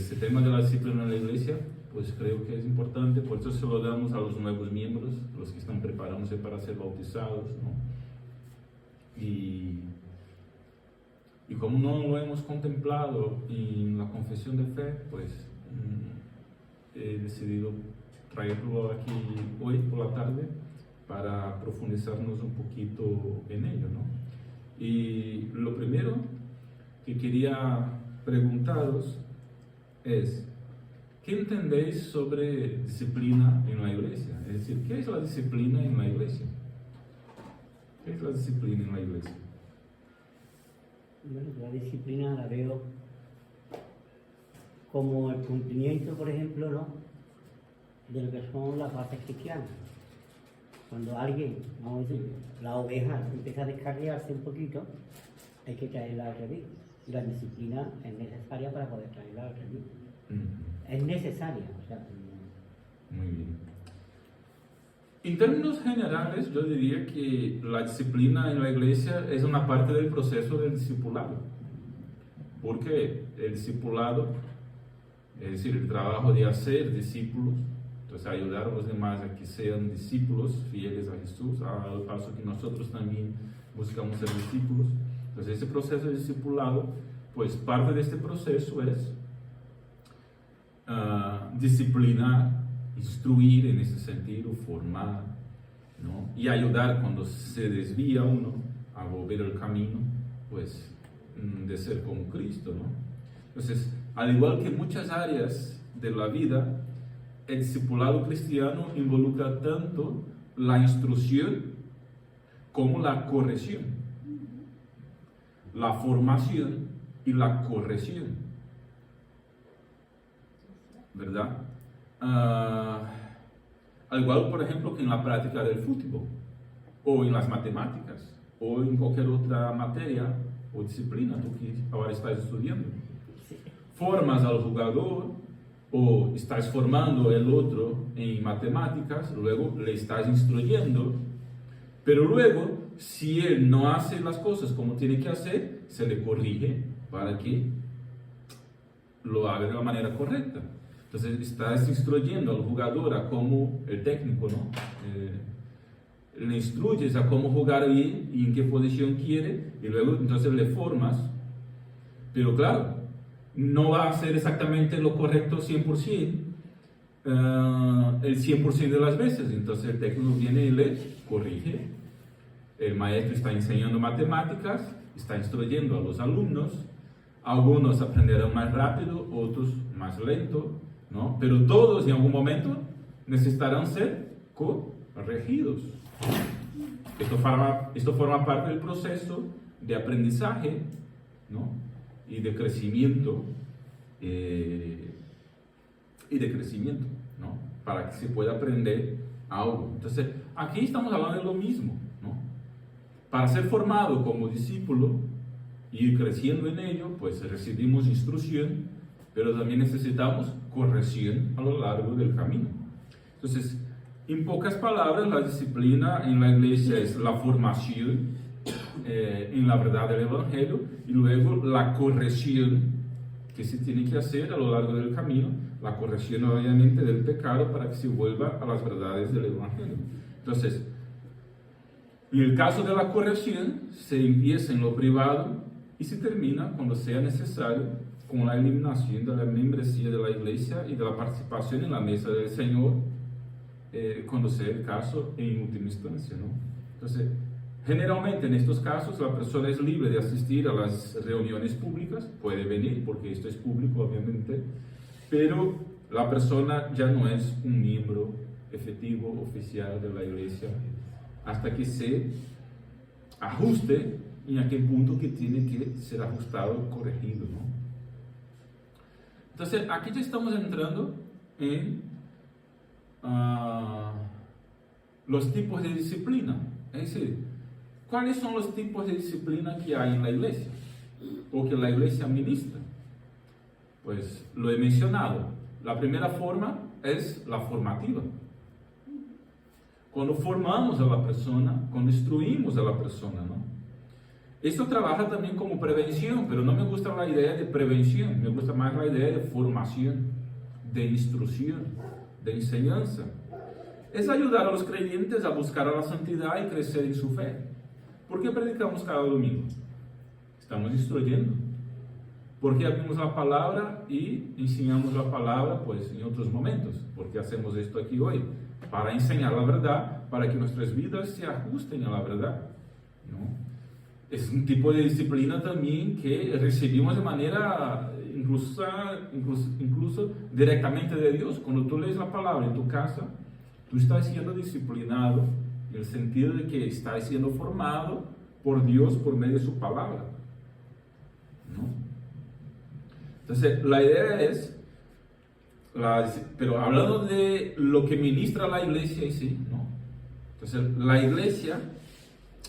ese tema de la disciplina en la iglesia, pues creo que es importante, por eso se lo damos a los nuevos miembros, los que están preparándose para ser bautizados, ¿no? Y como no lo hemos contemplado en la confesión de fe, pues he decidido traerlo aquí hoy por la tarde para profundizarnos un poquito en ello, ¿no? Y lo primero que quería preguntaros es, ¿qué entendéis sobre disciplina en la iglesia? Es decir, ¿qué es la disciplina en la iglesia? ¿Qué es la disciplina en la iglesia? Bueno, la disciplina la veo como el cumplimiento, por ejemplo, ¿no?, de lo que son las bases cristianas. Cuando alguien, vamos a decir, la oveja empieza a descarriarse un poquito, hay que traerla al redil. Y la disciplina es necesaria para poder traerla al redil. Es necesaria, o sea. Muy bien. En términos generales, yo diría que la disciplina en la iglesia es una parte del proceso del discipulado. Porque el discipulado, es decir, el trabajo de hacer discípulos, entonces ayudar a los demás a que sean discípulos fieles a Jesús, al paso que nosotros también buscamos ser discípulos. Entonces ese proceso de discipulado, pues parte de este proceso es disciplinar, instruir en ese sentido, formar, ¿no? Y ayudar cuando se desvía uno a volver al camino, pues de ser como Cristo, ¿no? Entonces, al igual que muchas áreas de la vida, el discipulado cristiano involucra tanto la instrucción como la corrección, la formación y la corrección, ¿verdad? Al igual, por ejemplo, que en la práctica del fútbol, o en las matemáticas, o en cualquier otra materia o disciplina tú que ahora estás estudiando. Formas al jugador, o estás formando el otro en matemáticas, luego le estás instruyendo, pero luego, si él no hace las cosas como tiene que hacer, se le corrige para que lo haga de la manera correcta. Entonces estás instruyendo al jugador a cómo, el técnico, ¿no? Le instruyes a cómo jugar bien y en qué posición quiere, y luego entonces le formas, pero claro, no va a hacer exactamente lo correcto 100%, el 100% de las veces. Entonces el técnico viene y le corrige. El maestro está enseñando matemáticas, está instruyendo a los alumnos. Algunos aprenderán más rápido, otros más lento, ¿no? Pero todos en algún momento necesitarán ser corregidos. Esto forma parte del proceso de aprendizaje, ¿no? Y de crecimiento, ¿no? Para que se pueda aprender algo. Entonces, aquí estamos hablando de lo mismo, ¿no? Para ser formado como discípulo y ir creciendo en ello, pues recibimos instrucción, pero también necesitamos corrección a lo largo del camino. Entonces, en pocas palabras, la disciplina en la iglesia es la formación en la verdad del Evangelio, y luego la corrección que se tiene que hacer a lo largo del camino, la corrección obviamente del pecado para que se vuelva a las verdades del Evangelio. Entonces, en el caso de la corrección, se empieza en lo privado y se termina cuando sea necesario con la eliminación de la membresía de la iglesia y de la participación en la mesa del Señor, cuando sea el caso en última instancia, ¿no? Entonces, generalmente en estos casos la persona es libre de asistir a las reuniones públicas, puede venir porque esto es público obviamente, pero la persona ya no es un miembro efectivo, oficial de la iglesia, hasta que se ajuste en aquel punto que tiene que ser ajustado, corregido, ¿no? Entonces, aquí ya estamos entrando en los tipos de disciplina. Es decir, ¿cuáles son los tipos de disciplina que hay en la iglesia? O que la iglesia administra. Pues lo he mencionado. La primera forma es la formativa. Cuando formamos a la persona, cuando instruimos a la persona, ¿no? Esto trabaja también como prevención, pero no me gusta la idea de prevención, me gusta más la idea de formación, de instrucción, de enseñanza. Es ayudar a los creyentes a buscar a la santidad y crecer en su fe. ¿Por qué predicamos cada domingo? Estamos instruyendo. ¿Por qué abrimos la palabra y enseñamos la palabra pues, en otros momentos? ¿Por qué hacemos esto aquí hoy? Para enseñar la verdad, para que nuestras vidas se ajusten a la verdad, ¿no? Es un tipo de disciplina también que recibimos de manera incluso directamente de Dios. Cuando tú lees la palabra en tu casa, tú estás siendo disciplinado en el sentido de que estás siendo formado por Dios por medio de su palabra, ¿no? Entonces, la idea es, pero hablando de lo que ministra la iglesia en sí, ¿no? Entonces, la iglesia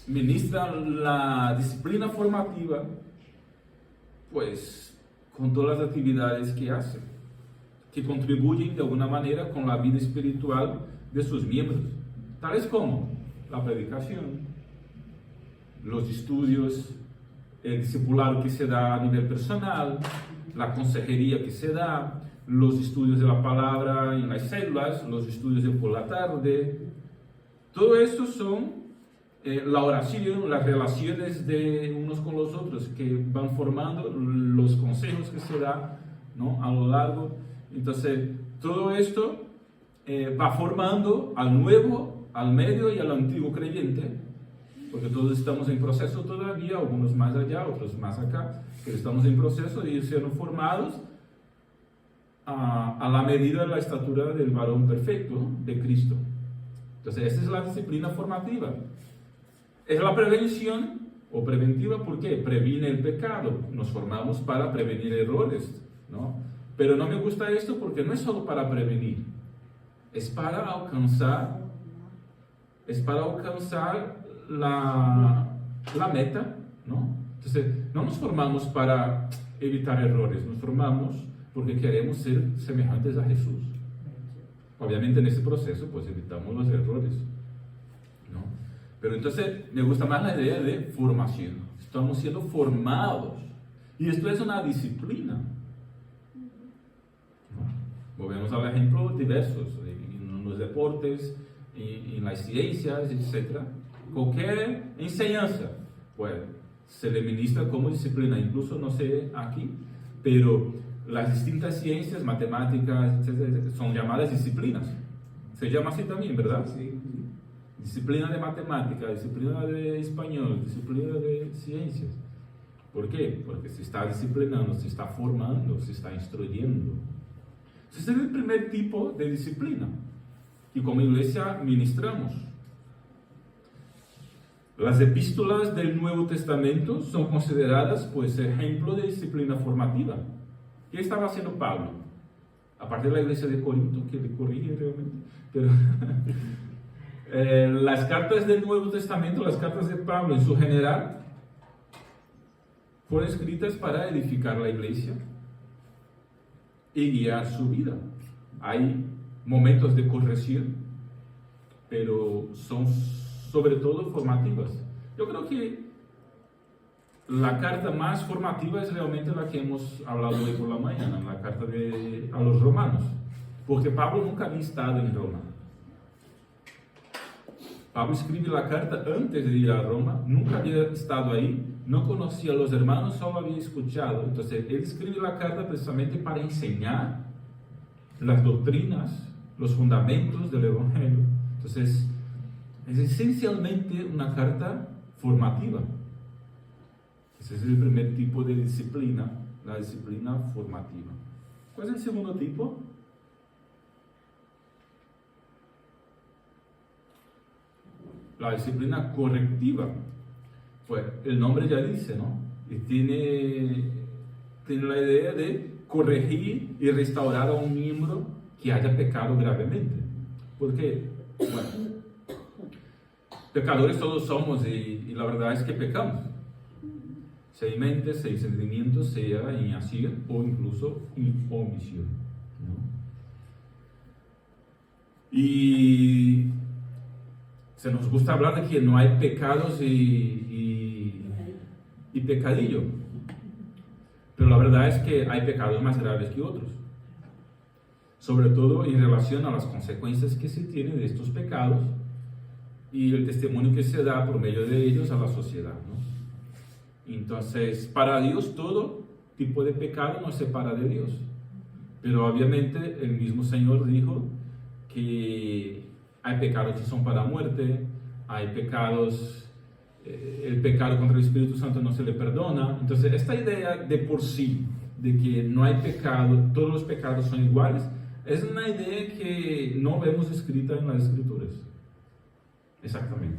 ministra la disciplina formativa, pues, con todas las actividades que hace, que contribuyen de alguna manera con la vida espiritual de sus miembros, tales como la predicación, los estudios, el discipulado que se da a nivel personal, la consejería que se da, los estudios de la palabra en las células, los estudios de por la tarde. Todo esto son la oración, las relaciones de unos con los otros que van formando los consejos que se da, ¿no? A lo largo. Entonces, todo esto va formando al nuevo, al medio y al antiguo creyente, porque todos estamos en proceso todavía, algunos más allá, otros más acá, pero estamos en proceso de ir siendo formados a la medida de la estatura del varón perfecto de Cristo. Entonces, esa es la disciplina formativa. Es la prevención o preventiva, ¿por qué? Previene el pecado. Nos formamos para prevenir errores, ¿no? Pero no me gusta esto porque no es solo para prevenir, es para alcanzar la meta, ¿no? Entonces, no nos formamos para evitar errores, nos formamos porque queremos ser semejantes a Jesús. Obviamente en ese proceso pues evitamos los errores, ¿no? Pero entonces me gusta más la idea de formación. Estamos siendo formados y esto es una disciplina, ¿no? Volvemos al ejemplo diversos en los deportes, en las ciencias, etc. Cualquier enseñanza pues se le ministra como disciplina, incluso no sé aquí, pero las distintas ciencias, matemáticas, etc., son llamadas disciplinas. Se llama así también, ¿verdad? Sí. Disciplina de matemática, disciplina de español, disciplina de ciencias. ¿Por qué? Porque se está disciplinando, se está formando, se está instruyendo. Ese es el primer tipo de disciplina que como iglesia ministramos. Las epístolas del Nuevo Testamento son consideradas pues ejemplo de disciplina formativa. ¿Qué estaba haciendo Pablo? Aparte de la iglesia de Corinto, que le corrige realmente, pero las cartas del Nuevo Testamento, las cartas de Pablo en su general, fueron escritas para edificar la iglesia y guiar su vida. Hay momentos de corrección, pero son sobre todo formativas. Yo creo que la carta más formativa es realmente la que hemos hablado hoy por la mañana, la carta a los romanos, porque Pablo nunca había estado en Roma. Pablo escribe la carta antes de ir a Roma, nunca había estado ahí, no conocía a los hermanos, solo había escuchado. Entonces, él escribe la carta precisamente para enseñar las doctrinas, los fundamentos del Evangelio. Entonces, es esencialmente una carta formativa. Ese es el primer tipo de disciplina, la disciplina formativa. ¿Cuál es el segundo tipo? La disciplina correctiva. Pues el nombre ya dice, ¿no? Y tiene la idea de corregir y restaurar a un miembro que haya pecado gravemente. Porque, bueno, pecadores todos somos y la verdad es que pecamos. Sea en mente, sea en sentimientos, sea en acción o incluso en omisión, ¿no? Y se nos gusta hablar de que no hay pecados y pecadillo. Pero la verdad es que hay pecados más graves que otros, sobre todo en relación a las consecuencias que se tienen de estos pecados y el testimonio que se da por medio de ellos a la sociedad, ¿no? Entonces, para Dios todo tipo de pecado nos separa de Dios, pero obviamente el mismo Señor dijo que hay pecados que son para muerte, hay pecados, el pecado contra el Espíritu Santo no se le perdona. Entonces, esta idea de por sí, de que no hay pecado, todos los pecados son iguales, es una idea que no vemos escrita en las Escrituras. Exactamente.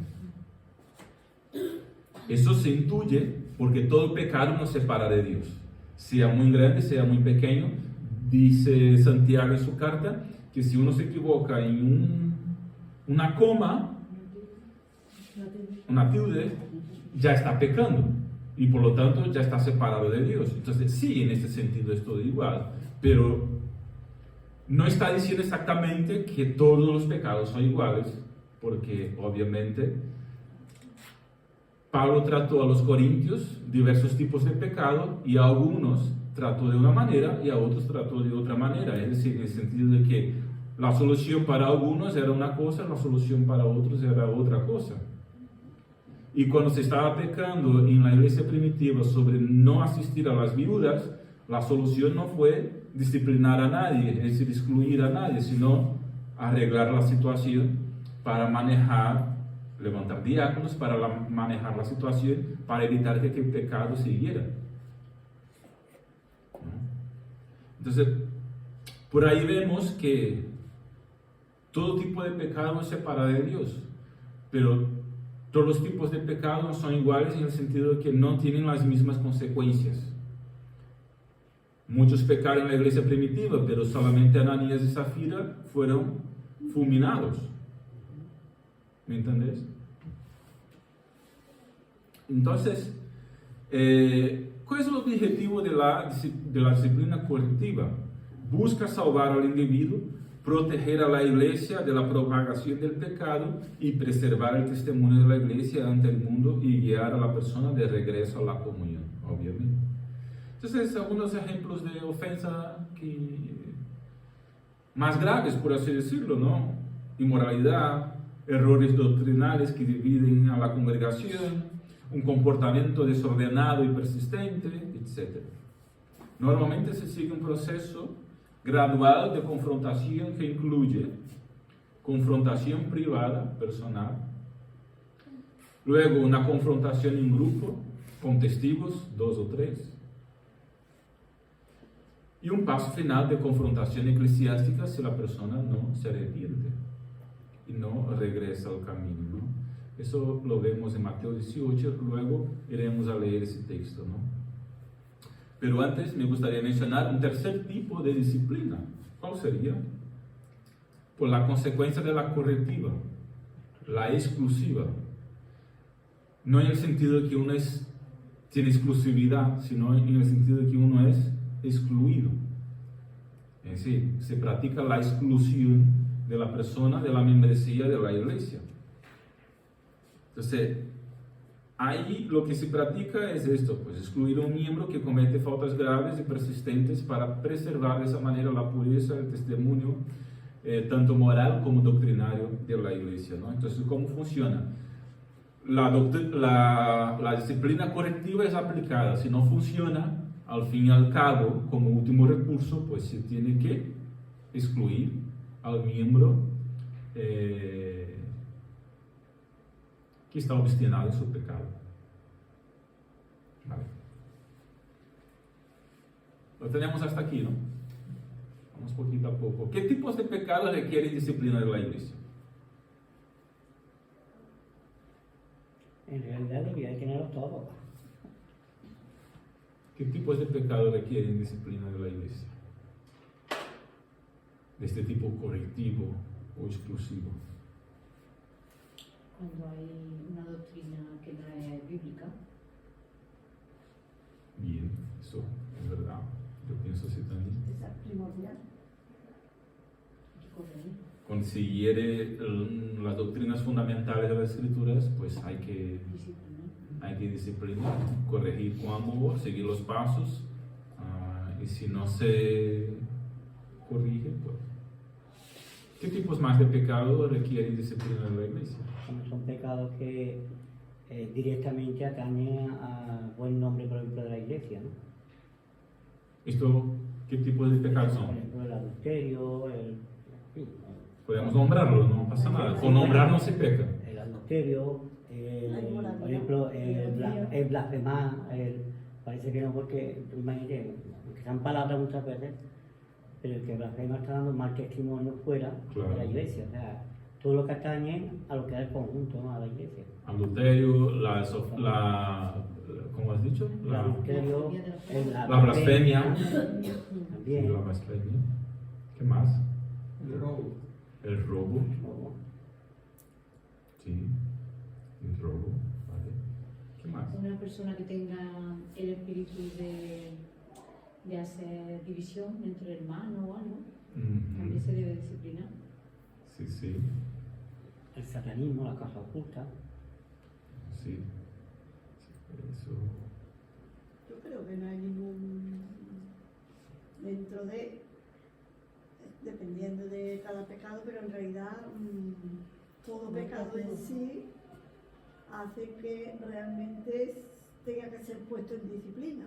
Eso se intuye porque todo pecado nos separa de Dios, sea muy grande, sea muy pequeño. Dice Santiago en su carta que si uno se equivoca en una coma, una tilde, ya está pecando y por lo tanto ya está separado de Dios. Entonces sí, en este sentido es todo igual, pero no está diciendo exactamente que todos los pecados son iguales, porque obviamente Pablo trató a los corintios diversos tipos de pecado y a algunos trató de una manera y a otros trató de otra manera, es decir, en el sentido de que la solución para algunos era una cosa, la solución para otros era otra cosa. Y cuando se estaba pecando en la iglesia primitiva sobre no asistir a las viudas, la solución no fue disciplinar a nadie, es decir, excluir a nadie, sino arreglar la situación para manejar, levantar diáconos para manejar la situación, para evitar que el pecado siguiera. Entonces, por ahí vemos que todo tipo de pecado nos separa de Dios, pero todos los tipos de pecado no son iguales en el sentido de que no tienen las mismas consecuencias. Muchos pecaron en la iglesia primitiva, pero solamente Ananías y Zafira fueron fulminados. ¿Me entendés? Entonces, ¿cuál es el objetivo de la disciplina correctiva? Busca salvar al individuo, proteger a la iglesia de la propagación del pecado y preservar el testimonio de la iglesia ante el mundo y guiar a la persona de regreso a la comunión, obviamente. Entonces, algunos ejemplos de ofensa más graves, por así decirlo, ¿no? Inmoralidad, errores doctrinales que dividen a la congregación, un comportamiento desordenado y persistente, etc. Normalmente se sigue un proceso gradual de confrontación que incluye confrontación privada, personal, luego una confrontación en grupo con testigos, 2 o 3, y un paso final de confrontación eclesiástica si la persona no se arrepiente y no regresa al camino, ¿no? Eso lo vemos en Mateo 18, luego iremos a leer ese texto, ¿no? Pero antes me gustaría mencionar un tercer tipo de disciplina. ¿Cuál sería? Por la consecuencia de la correctiva, la exclusiva. No en el sentido de que uno tiene exclusividad, sino en el sentido de que uno es excluido. Es decir, se practica la exclusión de la persona de la membresía de la iglesia. Entonces, ahí lo que se practica es esto, pues excluir a un miembro que comete faltas graves y persistentes para preservar de esa manera la pureza del testimonio, tanto moral como doctrinario de la iglesia, ¿no? Entonces, ¿cómo funciona? La disciplina correctiva es aplicada. Si no funciona, al fin y al cabo, como último recurso, pues se tiene que excluir al miembro que está obstinado en su pecado. Vale. Lo tenemos hasta aquí, ¿no? Vamos poquito a poco. ¿Qué tipos de pecados requieren disciplina de la iglesia? En realidad debería tenerlos todos. ¿Qué tipos de pecados requieren disciplina de la iglesia? De este tipo correctivo o exclusivo. Cuando hay una doctrina que no es bíblica. Bien, eso es verdad. Yo pienso así también. Esa es primordial. ¿Qué corregir? Cuando se hiere las doctrinas fundamentales de las escrituras, pues hay que Disciplina. hay que disciplinar, corregir con amor, seguir los pasos, y si no se corrige, pues. ¿Qué tipos más de pecado requieren disciplina en la iglesia? Bueno, son pecados que directamente atañen al buen nombre, por ejemplo, de la iglesia, ¿no? ¿Qué tipos de pecados Por son? ejemplo, el adulterio, Podemos nombrarlo, no pasa nada. Con nombrar no se peca. el adulterio, La inmoralidad, por ejemplo, la el blasfemar, parece que no, porque imagínate, que sean palabras muchas veces, pero el que blasfema está dando mal testimonio fuera Claro. de la iglesia, o sea, todo lo que atañe a lo que es el conjunto, ¿no? A la iglesia. Adulterio, ¿cómo has dicho? El adulterio, La blasfemia. también. La blasfemia. ¿Qué más? El robo. El robo. ¿no? Sí. El robo. Vale. ¿Qué más? Una persona que tenga el espíritu de hacer división entre hermanos o algo, también se debe disciplinar. Sí, sí. El satanismo, la casa oculta. Sí. Eso. Yo creo que no hay ningún, dentro de, dependiendo de cada pecado, pero en realidad todo pecado en sí hace que realmente tenga que ser puesto en disciplina.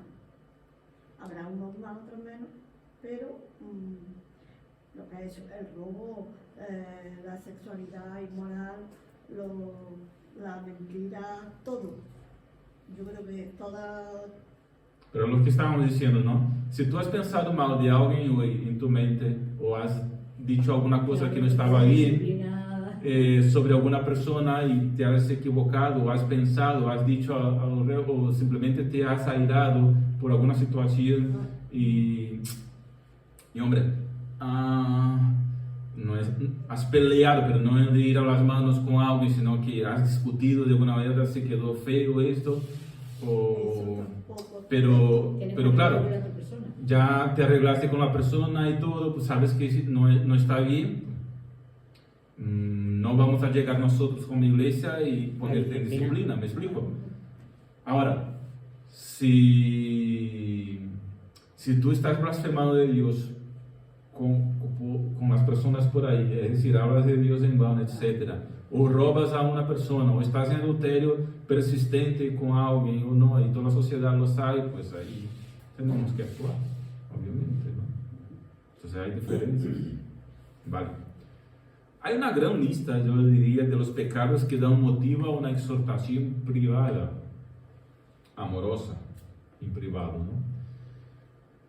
Habrá unos más, otros menos, pero lo que es el robo, la sexualidad inmoral, la mentira, todo. Yo creo que toda... Pero lo que estábamos diciendo, ¿no? Si tú has pensado mal de alguien hoy en tu mente, o has dicho alguna cosa que no estaba bien, Disciplina. sobre alguna persona y te has equivocado, o has pensado, has dicho o simplemente te has airado por alguna situación y hombre, no es, has peleado, pero no es de ir a las manos con alguien, sino que has discutido de alguna manera, se quedó feo esto, pero Tienes que claro, arreglar a tu persona. ya te arreglaste con la persona y todo, pues sabes que no está bien. No vamos a llegar nosotros como iglesia y ponerte en disciplina, ¿me explico? Ahora, si tú estás blasfemando de Dios con las personas por ahí, es decir, hablas de Dios en vano, etc., o robas a una persona, o estás en adulterio persistente con alguien, o no, y toda la sociedad lo sabe, pues ahí tenemos que actuar, obviamente, ¿no? Entonces hay diferencias. Vale. Hay una gran lista, yo diría, de los pecados que dan motivo a una exhortación privada, amorosa, en privado, ¿no?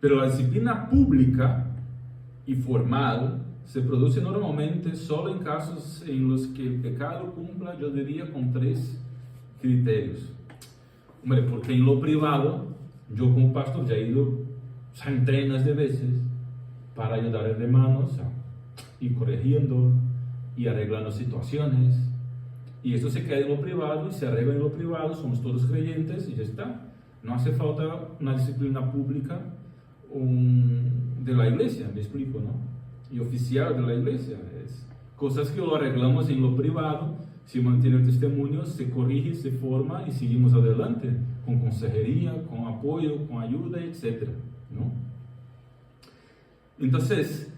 Pero la disciplina pública y formal se produce normalmente solo en casos en los que el pecado cumpla, yo diría, con 3 criterios. Hombre, porque en lo privado, yo como pastor ya he ido centenas de veces para ayudar a hermanos a ir corrigiendo y arreglando situaciones, y eso se queda en lo privado y se arregla en lo privado, somos todos creyentes y ya está. No hace falta una disciplina pública de la iglesia, me explico, ¿no? Y oficial de la iglesia. Es cosas que lo arreglamos en lo privado, se mantiene el testimonio, se corrige, se forma y seguimos adelante con consejería, con apoyo, con ayuda, etc., ¿no? Entonces,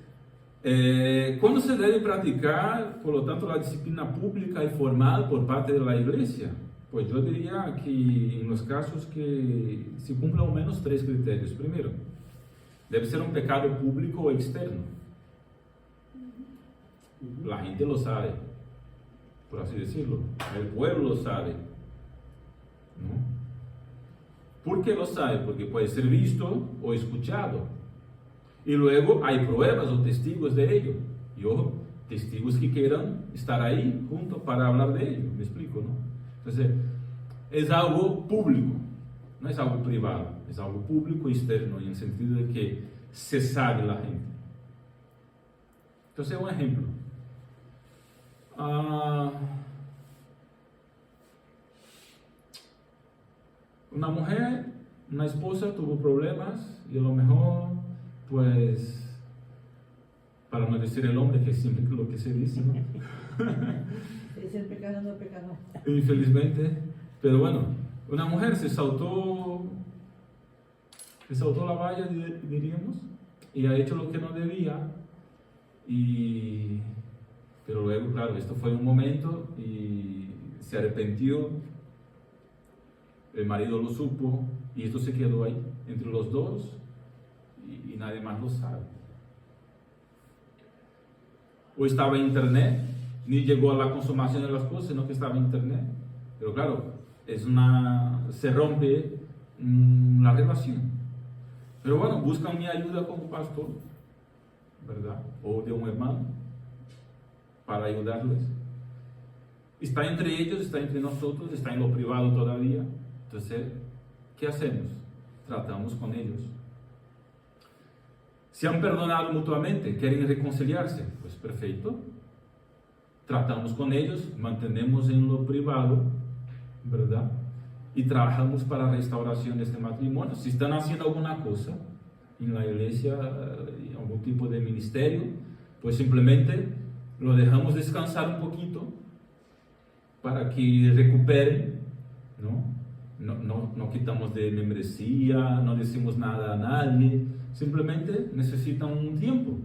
¿cuándo se debe practicar, por lo tanto, la disciplina pública y formal por parte de la iglesia? Pues yo diría que en los casos que se cumplan al menos 3 criterios. Primero, debe ser un pecado público o externo. La gente lo sabe, por así decirlo. El pueblo lo sabe, ¿no? ¿Por qué lo sabe? Porque puede ser visto o escuchado. Y luego hay pruebas o testigos de ello. Y ojo, testigos que quieran estar ahí juntos para hablar de ello. ¿Me explico, no? Entonces, es algo público, no es algo privado, es algo público y externo, en el sentido de que se sabe la gente. Entonces, un ejemplo. Una mujer, una esposa tuvo problemas y a lo mejor, pues, para no decir el hombre, que es siempre lo que se dice, ¿no? Es el pecado, no el pecado. Infelizmente, pero bueno, Una mujer se saltó la valla, diríamos, y ha hecho lo que no debía, pero luego, claro, esto fue un momento y se arrepintió, el marido lo supo y esto se quedó ahí, entre los dos, y nadie más lo sabe. O estaba en internet, ni llegó a la consumación de las cosas, sino que estaba en internet. Pero claro, se rompe la relación. Pero bueno, buscan mi ayuda como pastor, ¿verdad? O de un hermano, para ayudarles. Está entre ellos, está entre nosotros, está en lo privado todavía. Entonces, ¿qué hacemos? Tratamos con ellos. Se han perdonado mutuamente, quieren reconciliarse, pues perfecto. Tratamos con ellos, mantenemos en lo privado, ¿verdad? Y trabajamos para la restauración de este matrimonio. Si están haciendo alguna cosa en la iglesia, algún tipo de ministerio, pues simplemente lo dejamos descansar un poquito para que recuperen, no quitamos de membresía, no decimos nada a nadie, simplemente necesitan un tiempo.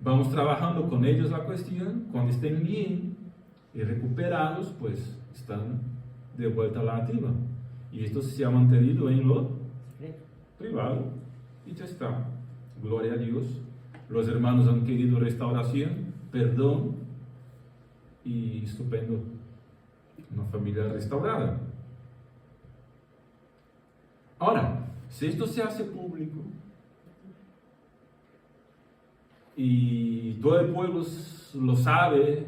Vamos trabajando con ellos la cuestión, cuando estén bien y recuperados, pues están de vuelta a la activa. Y esto se ha mantenido en lo privado y ya está. Gloria a Dios. Los hermanos han querido restauración, perdón y estupendo. Una familia restaurada. Ahora, si esto se hace público y todo el pueblo lo sabe,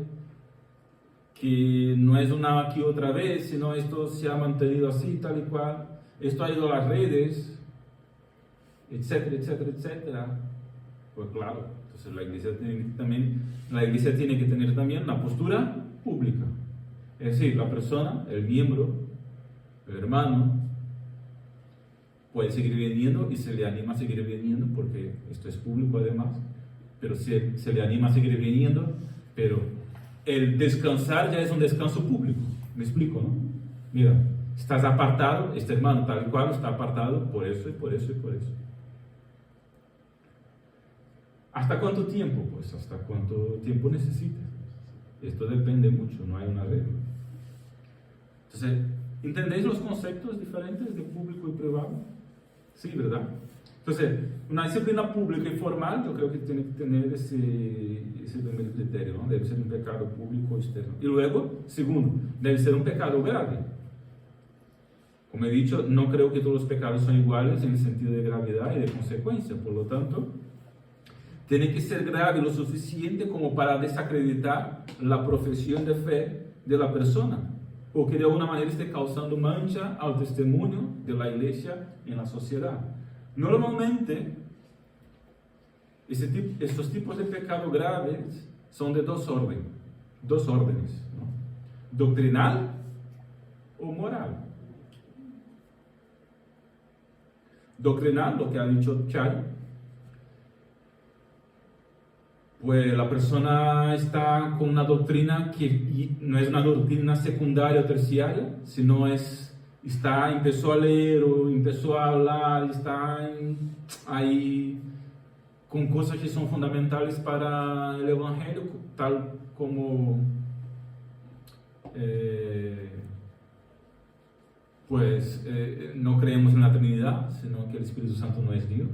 que no es una aquí otra vez, sino esto se ha mantenido así, tal y cual, esto ha ido a las redes, etcétera, etcétera, etcétera, pues claro, entonces la iglesia tiene que tener también una postura pública. Es decir, la persona, el miembro, el hermano, puede seguir viniendo y se le anima a seguir viniendo porque esto es público además, pero se le anima a seguir viniendo, pero el descansar ya es un descanso público. ¿Me explico, no? Mira, estás apartado, este hermano tal cual está apartado por eso y por eso y por eso. ¿Hasta cuánto tiempo? Pues hasta cuánto tiempo necesites. Esto depende mucho, no hay una regla. Entonces, ¿entendéis los conceptos diferentes de público y privado? Sí, ¿verdad? Entonces, una disciplina pública y formal, yo creo que tiene que tener ese primer criterio, ¿no? Debe ser un pecado público externo. Y luego, segundo, debe ser un pecado grave. Como he dicho, no creo que todos los pecados son iguales en el sentido de gravedad y de consecuencia. Por lo tanto, tiene que ser grave lo suficiente como para desacreditar la profesión de fe de la persona, o que de alguna manera esté causando mancha al testimonio de la iglesia en la sociedad. Normalmente, estos tipos de pecados graves son de dos órdenes, ¿no? Doctrinal o moral. Doctrinal, lo que ha dicho Chay, pues la persona está con una doctrina que no es una doctrina secundaria o terciaria, sino empezó a leer o empezó a hablar, está ahí con cosas que son fundamentales para el Evangelio, tal como no creemos en la Trinidad, sino que el Espíritu Santo no es Dios,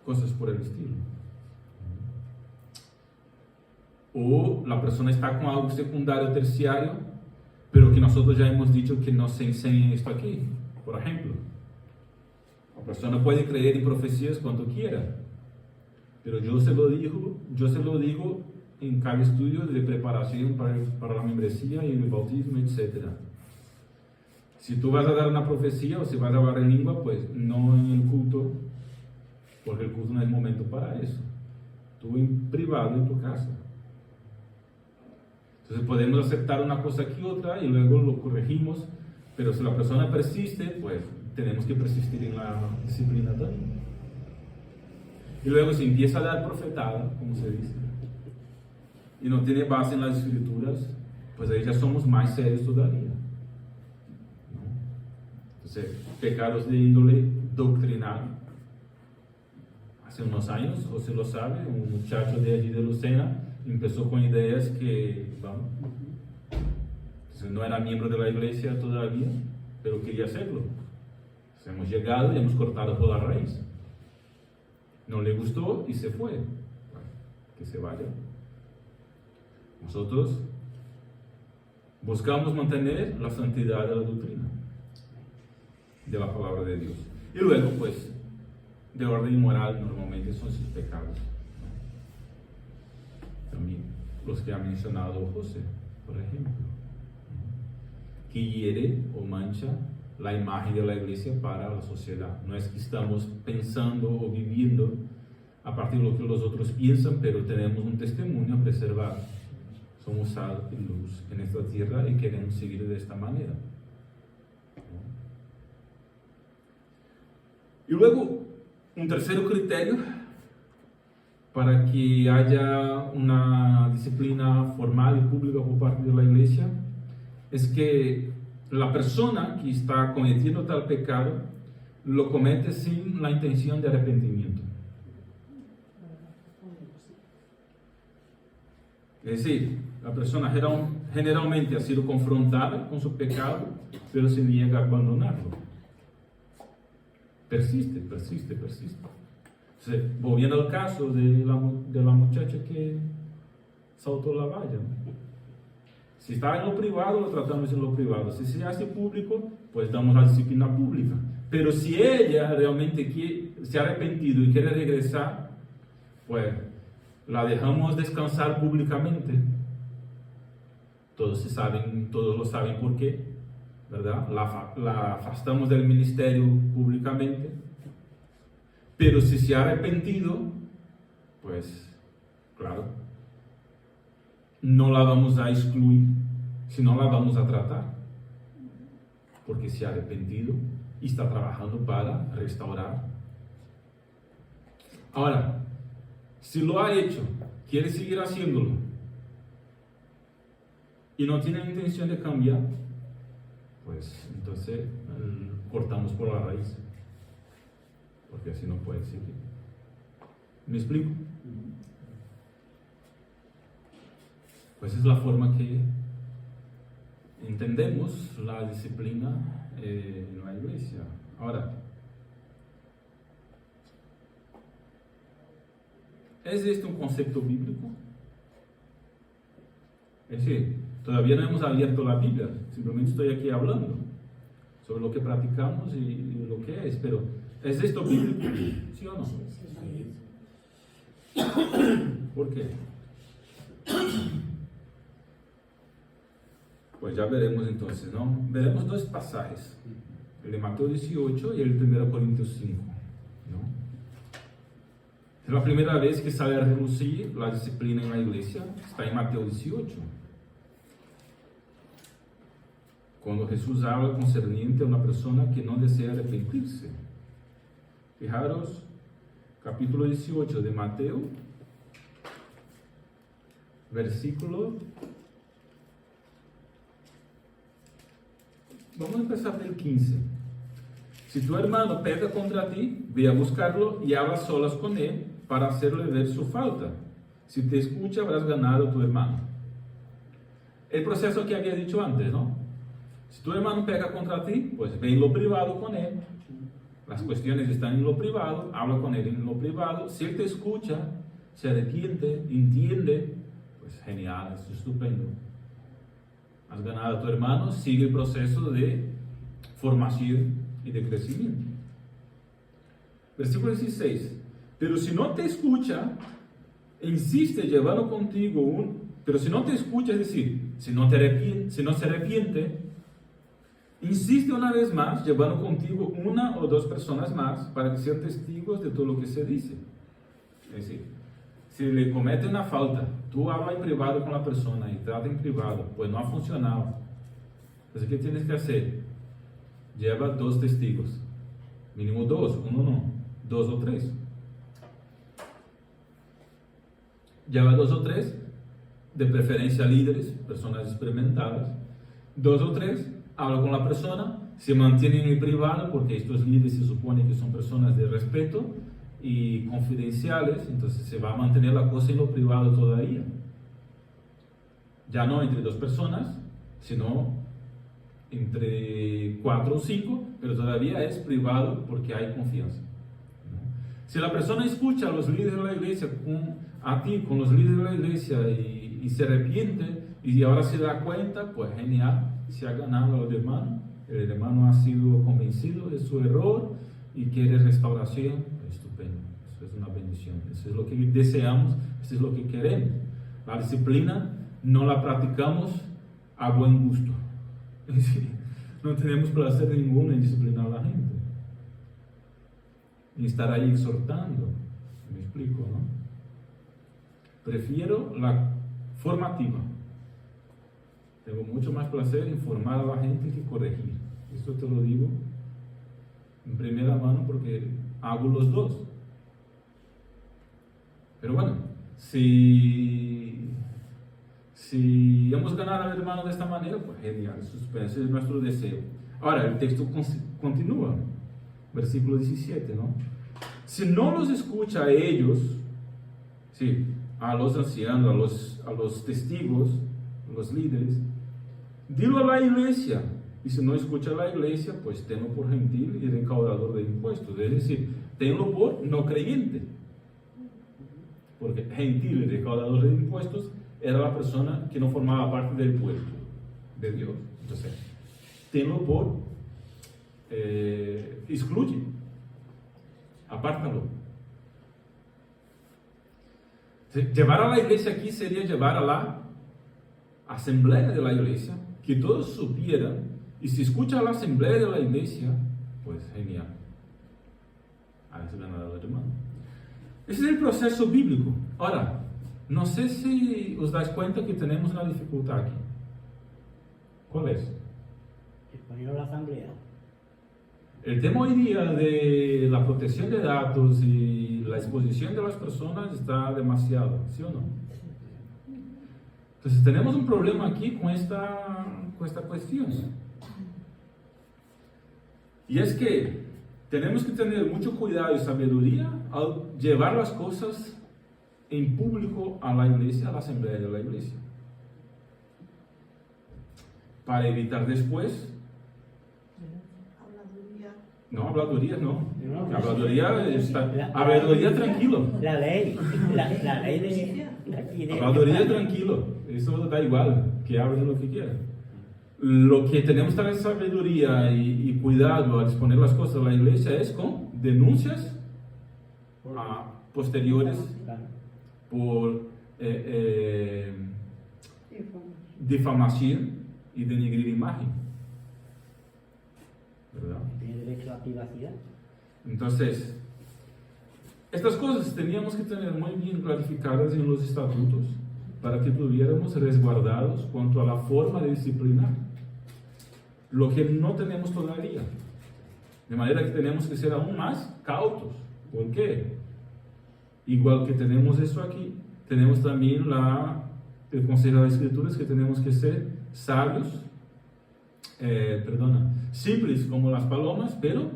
cosas por el estilo. O la persona está con algo secundario o terciario, pero que nosotros ya hemos dicho que no se enseña esto aquí. Por ejemplo, la persona puede creer en profecías cuanto quiera, pero yo se lo digo en cada estudio de preparación para la membresía y el bautismo, etc. Si tú vas a dar una profecía o si vas a hablar en lengua, pues no en el culto, porque el culto no es momento para eso. Tú en privado en tu casa. Entonces podemos aceptar una cosa aquí otra y luego lo corregimos, pero si la persona persiste, pues tenemos que persistir en la disciplina también. Y luego si empieza a dar profetada, como se dice, y no tiene base en las escrituras, pues ahí ya somos más serios todavía. Entonces, pecados de índole doctrinal. Hace unos años, José lo sabe, un muchacho de allí de Lucena empezó con ideas que, vamos, entonces no era miembro de la iglesia todavía, pero quería hacerlo. Entonces hemos llegado y hemos cortado por la raíz. No le gustó y se fue. Bueno, que se vaya. Nosotros buscamos mantener la santidad de la doctrina, de la palabra de Dios. Y luego, pues, de orden moral normalmente son sus pecados, ¿no? También los que ha mencionado José, por ejemplo, que hiere o mancha la imagen de la iglesia para la sociedad. No es que estamos pensando o viviendo a partir de lo que los otros piensan, pero tenemos un testimonio a preservar. Somos sal y luz en esta tierra y queremos seguir de esta manera. Y luego, un tercer criterio para que haya una disciplina formal y pública por parte de la iglesia es que la persona que está cometiendo tal pecado lo comete sin la intención de arrepentimiento. Es decir, la persona generalmente ha sido confrontada con su pecado, pero se niega a abandonarlo. Persiste. Entonces, volviendo al caso de la muchacha que saltó la valla. Si está en lo privado, lo tratamos en lo privado. Si se hace público, pues damos la disciplina pública. Pero si ella realmente se ha arrepentido y quiere regresar, pues la dejamos descansar públicamente. Todos lo saben por qué, ¿verdad? La afastamos del ministerio públicamente. Pero si se ha arrepentido, pues, claro, no la vamos a excluir, sino la vamos a tratar. Porque se ha arrepentido y está trabajando para restaurar. Ahora, si lo ha hecho, quiere seguir haciéndolo y no tiene intención de cambiar, pues entonces cortamos por la raíz, porque así no puede seguir. ¿Me explico? Pues es la forma que entendemos la disciplina en la iglesia. Ahora, ¿es este un concepto bíblico? Es decir, todavía no hemos abierto la Biblia, simplemente estoy aquí hablando sobre lo que practicamos y lo que es, pero ¿es esto bíblico? ¿Sí o no? ¿Por qué? Pues ya veremos entonces, ¿no? Veremos dos pasajes, el de Mateo 18 y el 1 Corintios 5, ¿no? Es la primera vez que sale a relucir la disciplina en la iglesia, está en Mateo 18. Cuando Jesús habla concerniente a una persona que no desea arrepentirse. Fijaros, capítulo 18 de Mateo, versículo... Vamos a empezar del 15. Si tu hermano peca contra ti, ve a buscarlo y habla solas con él para hacerle ver su falta. Si te escucha, habrás ganado a tu hermano. El proceso que había dicho antes, ¿no? Si tu hermano peca contra ti, pues ve en lo privado con él. Las cuestiones están en lo privado, habla con él en lo privado. Si él te escucha, se arrepiente, entiende, pues genial, es estupendo. Has ganado a tu hermano, sigue el proceso de formación y de crecimiento. Versículo 16. Pero si no te escucha, insiste llevando contigo pero si no te escucha, es decir, si no se arrepiente, insiste una vez más llevando contigo una o dos personas más para que sean testigos de todo lo que se dice. Es decir, si le comete una falta, tú hablas en privado con la persona y trata en privado, pues no ha funcionado. Entonces, ¿qué tienes que hacer? Lleva dos testigos, mínimo dos, uno no, dos o tres. Lleva dos o tres, de preferencia líderes, personas experimentadas. Dos o tres, habla con la persona se mantiene en el privado porque estos líderes se supone que son personas de respeto y confidenciales, entonces se va a mantener la cosa en lo privado todavía. Ya no entre dos personas, sino entre 4 o 5, pero todavía es privado porque hay confianza. Si la persona escucha a los líderes de la iglesia, a ti, con los líderes de la iglesia, y se arrepiente, y ahora se da cuenta, pues genial, se ha ganado al hermano, el hermano ha sido convencido de su error y quiere restauración, estupendo, eso es una bendición, eso es lo que deseamos, eso es lo que queremos. La disciplina no la practicamos a buen gusto, no tenemos placer ninguno en disciplinar a la gente, ni estar ahí exhortando, me explico, ¿no? Prefiero la formativa. Tengo mucho más placer en formar a la gente que corregir. Esto te lo digo en primera mano porque hago los dos. Pero bueno, si hemos ganado al hermano de esta manera, pues genial, ese es nuestro deseo. Ahora, el texto continúa, versículo 17, ¿no? Si no los escucha a ellos, sí, a los ancianos, a los testigos, a los líderes, dilo a la iglesia. Y si no escucha a la iglesia, pues tenlo por gentil y recaudador de impuestos. Es decir, tenlo por no creyente. Porque gentil y recaudador de impuestos era la persona que no formaba parte del pueblo de Dios. Entonces, tenlo por excluye, apártalo. Llevar a la iglesia aquí sería llevar a la asamblea de la iglesia, que todos supieran, y si escucha a la asamblea de la iglesia, pues genial. Ahí se ganado el hermano. Ese es el proceso bíblico. Ahora, no sé si os dais cuenta que tenemos una dificultad aquí. ¿Cuál es? Exponer a la asamblea. El tema hoy día de la protección de datos y la exposición de las personas está demasiado, ¿sí o no? Entonces tenemos un problema aquí con esta cuestión. Y es que tenemos que tener mucho cuidado y sabiduría al llevar las cosas en público a la iglesia, a la asamblea de la iglesia, para evitar después. No, habladurías no. Habladuría tranquilo. La ley de Habladuría tranquilo. Eso da igual, que hablen lo que quieran. Lo que tenemos que tener sabiduría y cuidado al exponer las cosas a la iglesia es con denuncias posteriores por difamación y denigrir imagen, ¿verdad? Tiene derecho a privacidad. Entonces, estas cosas teníamos que tener muy bien clarificadas en los estatutos para que tuviéramos resguardados cuanto a la forma de disciplinar, lo que no tenemos todavía, de manera que tenemos que ser aún más cautos. ¿Por qué? Igual que tenemos eso aquí, tenemos también el consejo de las escrituras, que tenemos que ser sabios, simples como las palomas, pero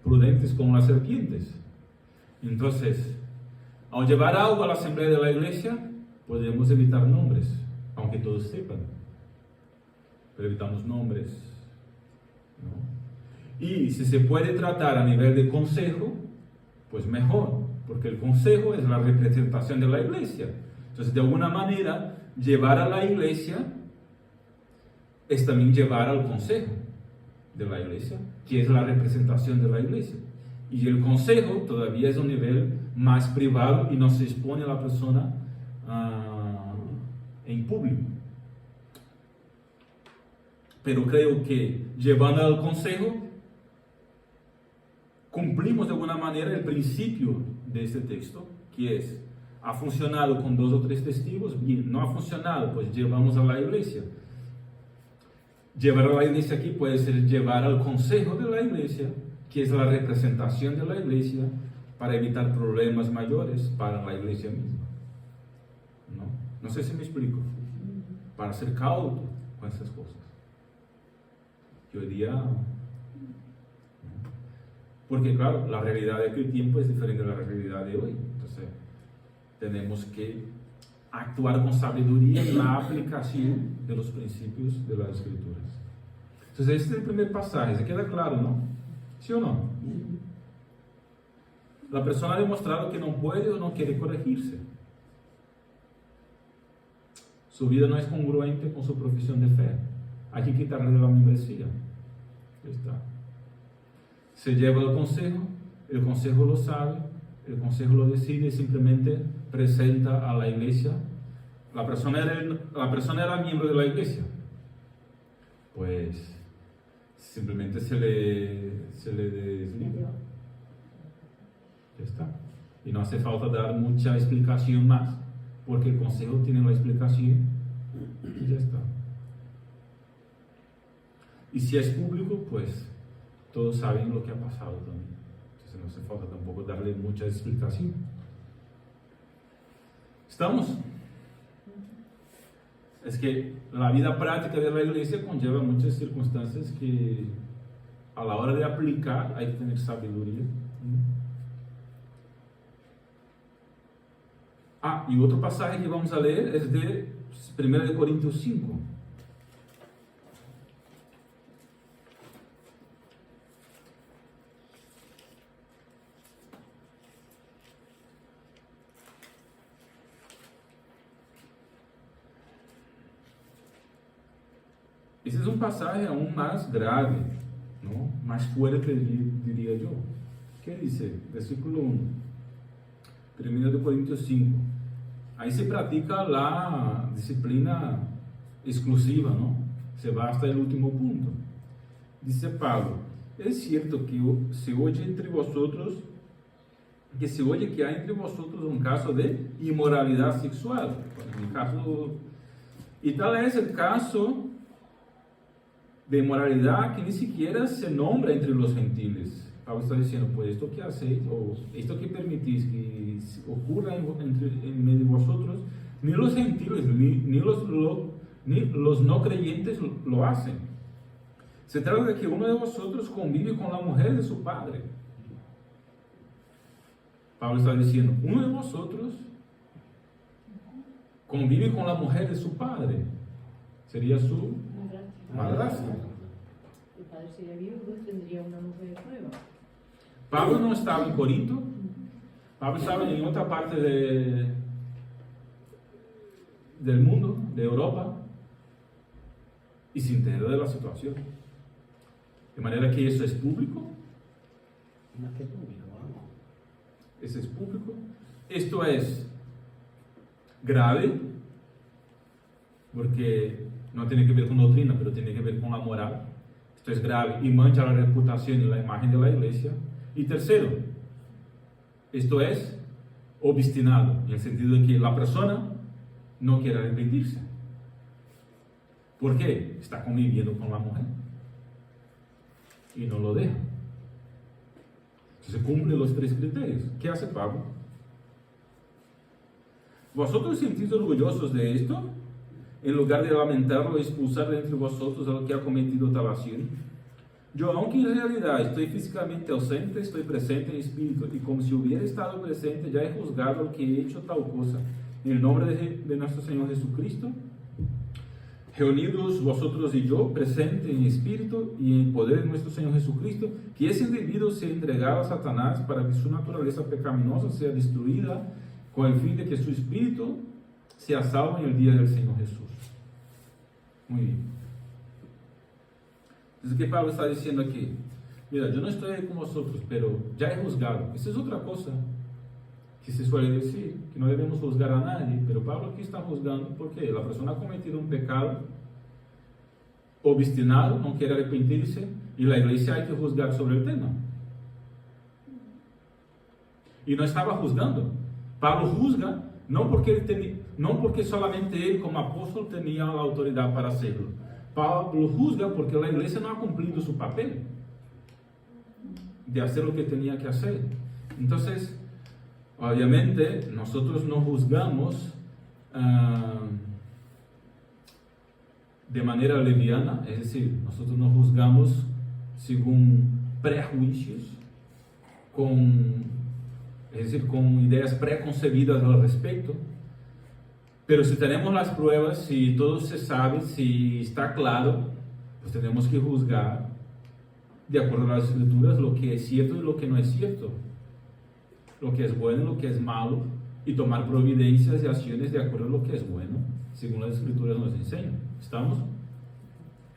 prudentes como las serpientes. Entonces, al llevar algo a la asamblea de la iglesia, podemos evitar nombres, aunque todos sepan, pero evitamos nombres, ¿no? Y si se puede tratar a nivel de consejo, pues mejor, porque el consejo es la representación de la iglesia. Entonces, de alguna manera, llevar a la iglesia es también llevar al consejo de la iglesia, que es la representación de la iglesia. Y el consejo todavía es un nivel más privado y no se expone a la persona en público. Pero creo que llevando al consejo, cumplimos de alguna manera el principio de este texto, que es: ha funcionado con 2 o 3 testigos, bien; no ha funcionado, pues llevamos a la iglesia. Llevar a la iglesia aquí puede ser llevar al consejo de la iglesia, que es la representación de la iglesia, para evitar problemas mayores para la iglesia misma. No sé si me explico. Para ser cauto con esas cosas, que hoy día Porque claro, la realidad de aquel tiempo es diferente de la realidad de hoy. Entonces, tenemos que actuar con sabiduría en la aplicación de los principios de las Escrituras. Entonces, este es el primer pasaje, ¿se queda claro, no? ¿Sí o no? La persona ha demostrado que no puede o no quiere corregirse. Su vida no es congruente con su profesión de fe. Hay que quitarle de la membresía. Ya está. Se lleva al consejo, el consejo lo sabe, el consejo lo decide y simplemente presenta a la iglesia. La persona era miembro de la iglesia. Pues simplemente se le desliga. Ya está. Y no hace falta dar mucha explicación más, porque el consejo tiene la explicación y ya está. Y si es público, pues todos saben lo que ha pasado también. Entonces no hace falta tampoco darle mucha explicación. ¿Estamos? Es que la vida práctica de la iglesia conlleva muchas circunstancias que a la hora de aplicar hay que tener sabiduría. Y otro pasaje que vamos a leer es de 1 de Corintios 5. Ese es un pasaje aún más grave, ¿no? Más fuerte, diría yo. ¿Qué dice? Versículo 1. 1 de Corintios 5. Ahí se practica la disciplina exclusiva, ¿no? Se va hasta el último punto. Dice Pablo: es cierto que se oye que hay entre vosotros un caso de inmoralidad sexual. Y tal es el caso de inmoralidad que ni siquiera se nombra entre los gentiles. Pablo está diciendo, pues esto que hacéis, o esto que permitís que ocurra en medio de vosotros, ni los gentiles, ni los no creyentes lo hacen. Se trata de que uno de vosotros convive con la mujer de su padre. Pablo está diciendo, uno de vosotros convive con la mujer de su padre. Sería su madrastra. El padre sería viudo y tendría una mujer de prueba. Pablo no estaba en Corinto. Pablo estaba en otra parte del mundo, de Europa, y se enteró de la situación. De manera que eso es público. Más que público, vamos. Eso es público. Esto es grave, porque no tiene que ver con doctrina, pero tiene que ver con la moral. Esto es grave y mancha la reputación y la imagen de la iglesia. Y tercero, esto es obstinado, en el sentido de que la persona no quiere arrepentirse. ¿Por qué? Está conviviendo con la mujer y no lo deja. Entonces cumple los 3 criterios. ¿Qué hace Pablo? ¿Vosotros sentís orgullosos de esto? En lugar de lamentarlo y expulsar de entre vosotros al que ha cometido tal acción. Yo, aunque en realidad estoy físicamente ausente, estoy presente en espíritu, y como si hubiera estado presente, ya he juzgado al que he hecho tal cosa. En el nombre de nuestro Señor Jesucristo, reunidos vosotros y yo, presente en espíritu y en poder de nuestro Señor Jesucristo, que ese individuo se entregara a Satanás para que su naturaleza pecaminosa sea destruida, con el fin de que su espíritu sea salvo en el día del Señor Jesús. Muy bien. Entonces, ¿qué Pablo está diciendo aquí? Mira, yo no estoy ahí con vosotros, pero ya he juzgado. Esa es otra cosa que se suele decir, que no debemos juzgar a nadie, pero Pablo aquí está juzgando porque la persona ha cometido un pecado obstinado, no quiere arrepentirse, y la iglesia hay que juzgar sobre el tema. Y no estaba juzgando. Pablo juzga no porque solamente él como apóstol tenía la autoridad para hacerlo. Pablo juzga porque la iglesia no ha cumplido su papel de hacer lo que tenía que hacer. Entonces, obviamente, nosotros no juzgamos de manera leviana, es decir, nosotros no juzgamos según prejuicios, es decir, con ideas preconcebidas al respecto. Pero si tenemos las pruebas, si todo se sabe, si está claro, pues tenemos que juzgar de acuerdo a las Escrituras lo que es cierto y lo que no es cierto, lo que es bueno y lo que es malo, y tomar providencias y acciones de acuerdo a lo que es bueno, según las Escrituras nos enseñan. ¿Estamos?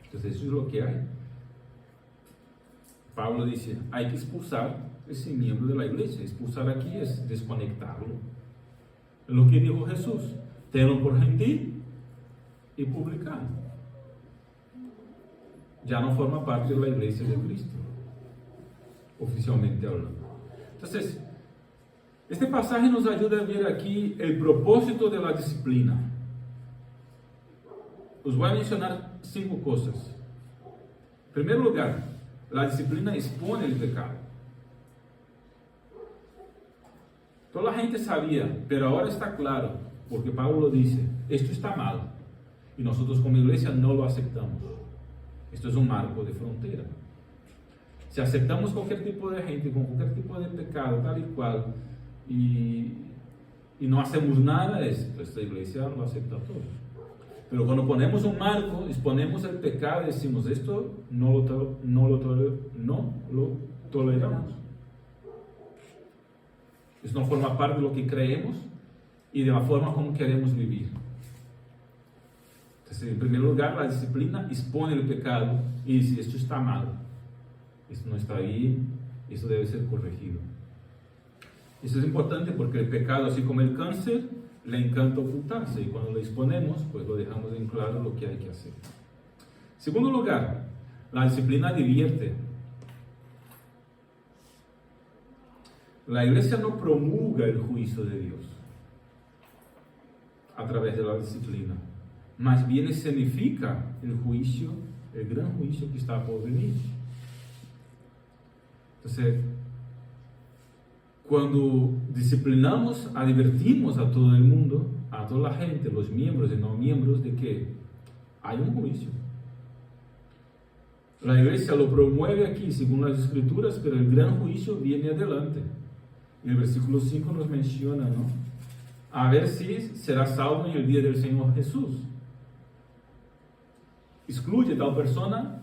Entonces eso es lo que hay. Pablo dice, hay que expulsar ese miembro de la iglesia. Expulsar aquí es desconectarlo. Es lo que dijo Jesús: tenlo por gentil y publicano. Ya no forma parte de la iglesia de Cristo, oficialmente hablando. Entonces, este pasaje nos ayuda a ver aquí el propósito de la disciplina. Os voy a mencionar 5 cosas. En primer lugar, la disciplina expone el pecado. Toda la gente sabía, pero ahora está claro, porque Pablo dice, esto está mal, y nosotros como iglesia no lo aceptamos. Esto es un marco de frontera. Si aceptamos cualquier tipo de gente con cualquier tipo de pecado, tal y cual, y no hacemos nada, esta iglesia lo acepta todo. Pero cuando ponemos un marco, exponemos el pecado y decimos, esto no lo toleramos. Eso no forma parte de lo que creemos y de la forma como queremos vivir. Entonces, en primer lugar, la disciplina expone el pecado y dice, esto está mal, esto no está bien, esto debe ser corregido. Eso es importante porque el pecado, así como el cáncer, le encanta ocultarse, y cuando lo exponemos, pues lo dejamos en claro lo que hay que hacer. Segundo lugar, la disciplina divierte. La iglesia no promulga el juicio de Dios a través de la disciplina, más bien escenifica el juicio, el gran juicio que está por venir. Entonces, cuando disciplinamos, advertimos a todo el mundo, a toda la gente, los miembros y no miembros, de que hay un juicio. La iglesia lo promueve aquí según las Escrituras, pero el gran juicio viene adelante. En el versículo 5 nos menciona, ¿no? A ver si será salvo en el día del Señor Jesús. Excluye a tal persona,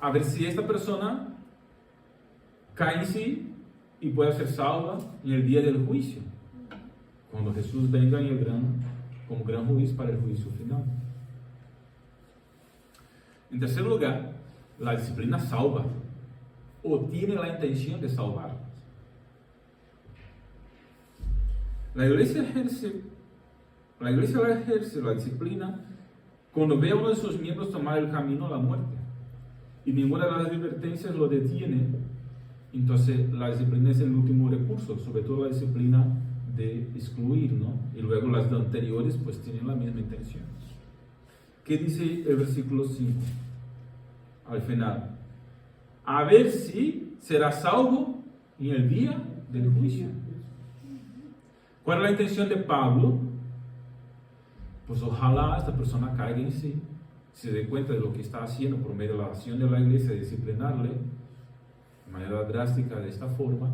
a ver si esta persona cae en sí y puede ser salva en el día del juicio, cuando Jesús venga como gran juez para el juicio final. En tercer lugar, la disciplina salva, o tiene la intención de salvar. La iglesia ejerce la disciplina cuando ve a uno de sus miembros tomar el camino a la muerte, y ninguna de las advertencias lo detiene. Entonces la disciplina es el último recurso, sobre todo la disciplina de excluir, ¿no? Y luego las anteriores pues tienen la misma intención. ¿Qué dice el versículo 5? Al final, a ver si será salvo en el día del juicio. ¿Cuál es la intención de Pablo? Pues ojalá esta persona caiga en sí, se dé cuenta de lo que está haciendo por medio de la acción de la iglesia, disciplinarle de manera drástica de esta forma,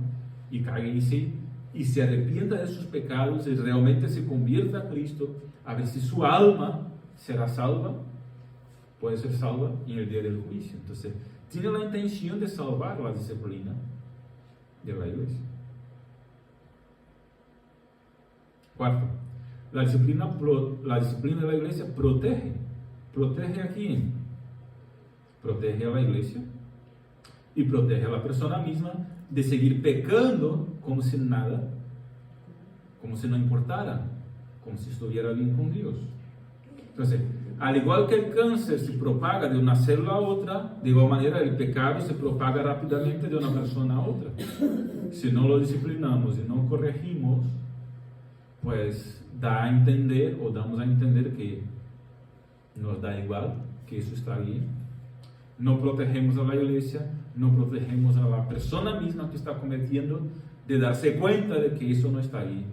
y caiga en sí y se arrepienta de sus pecados y realmente se convierta a Cristo, a ver si su alma será salva, puede ser salva en el día del juicio. Entonces tiene la intención de salvar la disciplina de la iglesia. Cuarto, la disciplina de la iglesia protege. ¿Protege a quién? Protege a la iglesia y protege a la persona misma de seguir pecando como si nada, como si no importara, como si estuviera bien con Dios. Entonces, al igual que el cáncer se propaga de una célula a otra, de igual manera el pecado se propaga rápidamente de una persona a otra. Si no lo disciplinamos y no corregimos, pues da a entender, o damos a entender que nos da igual, que eso está ahí. No protegemos a la iglesia, no protegemos a la persona misma que está cometiendo de darse cuenta de que eso no está ahí.